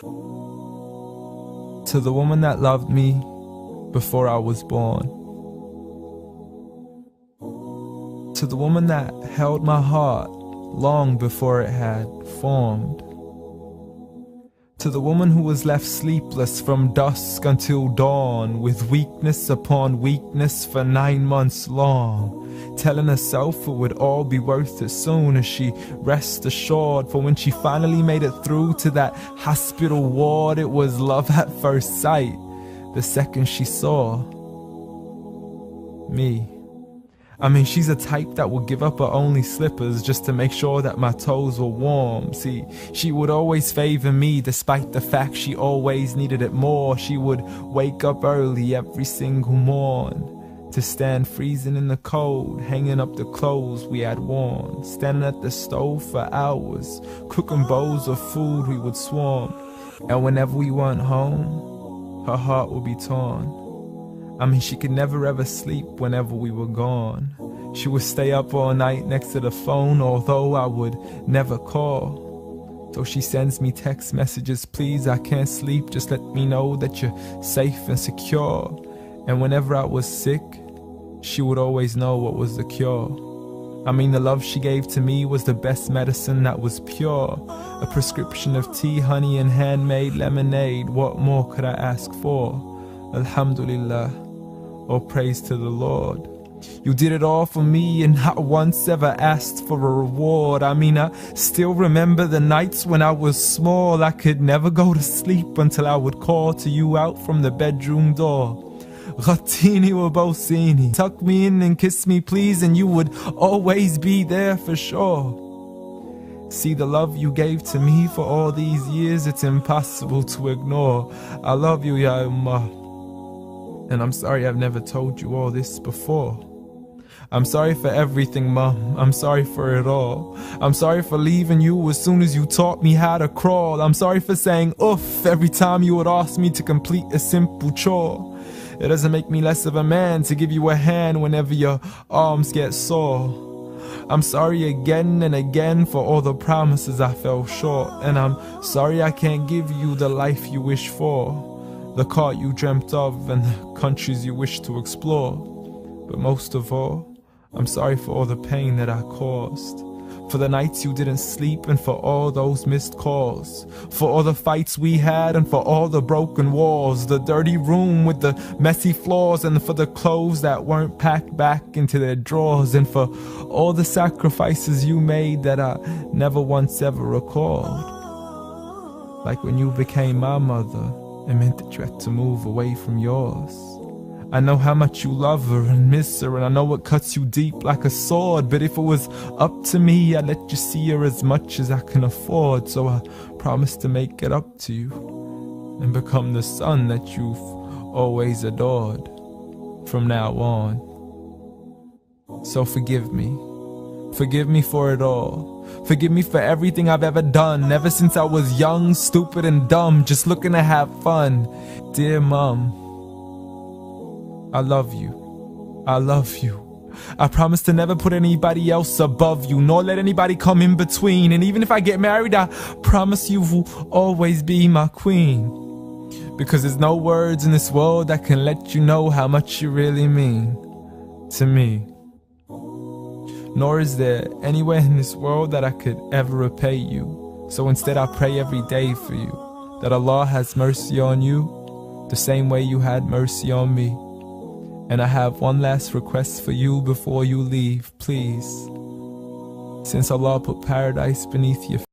To the woman that loved me before I was born. To the woman that held my heart long before it had formed. To the woman who was left sleepless from dusk until dawn, with weakness upon weakness for 9 months long, telling herself it would all be worth it soon as she rest assured. For when she finally made it through to that hospital ward, it was love at first sight the second she saw me. I mean, she's a type that would give up her only slippers just to make sure that my toes were warm. See, she would always favor me despite the fact she always needed it more. She would wake up early every single morn to stand freezing in the cold, hanging up the clothes we had worn, standing at the stove for hours, cooking bowls of food we would swarm. And whenever we weren't home, her heart would be torn. I mean, she could never ever sleep whenever we were gone. She would stay up all night next to the phone, although I would never call. So she sends me text messages, please, I can't sleep, just let me know that you're safe and secure. And whenever I was sick, she would always know what was the cure. I mean, the love she gave to me was the best medicine that was pure. A prescription of tea, honey, and handmade lemonade. What more could I ask for? Alhamdulillah. All praise to the Lord. You did it all for me and not once ever asked for a reward. I mean, I still remember the nights when I was small. I could never go to sleep until I would call to you out from the bedroom door. Ghattini wa bawsini, tuck me in and kiss me please, and you would always be there for sure. See, the love you gave to me for all these years, it's impossible to ignore. I love you, Ya Ummah. And I'm sorry I've never told you all this before. I'm sorry for everything, Mom. I'm sorry for it all. I'm sorry for leaving you as soon as you taught me how to crawl. I'm sorry for saying oof every time you would ask me to complete a simple chore. It doesn't make me less of a man to give you a hand whenever your arms get sore. I'm sorry again and again for all the promises I fell short. And I'm sorry I can't give you the life you wish for, the car you dreamt of and the countries you wish to explore. But most of all, I'm sorry for all the pain that I caused, for the nights you didn't sleep and for all those missed calls, for all the fights we had and for all the broken walls, the dirty room with the messy floors, and for the clothes that weren't packed back into their drawers, and for all the sacrifices you made that I never once ever recalled. Like when you became my mother, it meant that you had to move away from yours. I know how much you love her and miss her, and I know it cuts you deep like a sword. But if it was up to me, I'd let you see her as much as I can afford. So I promise to make it up to you and become the son that you've always adored from now on. So forgive me. Forgive me for it all. Forgive me for everything I've ever done, ever since I was young, stupid and dumb, just looking to have fun. Dear Mom, I love you. I love you. I promise to never put anybody else above you, nor let anybody come in between. And even if I get married, I promise you will always be my queen. Because there's no words in this world that can let you know how much you really mean to me. Nor is there anywhere in this world that I could ever repay you. So instead I pray every day for you, that Allah has mercy on you the same way you had mercy on me. And I have one last request for you before you leave, please. Since Allah put paradise beneath your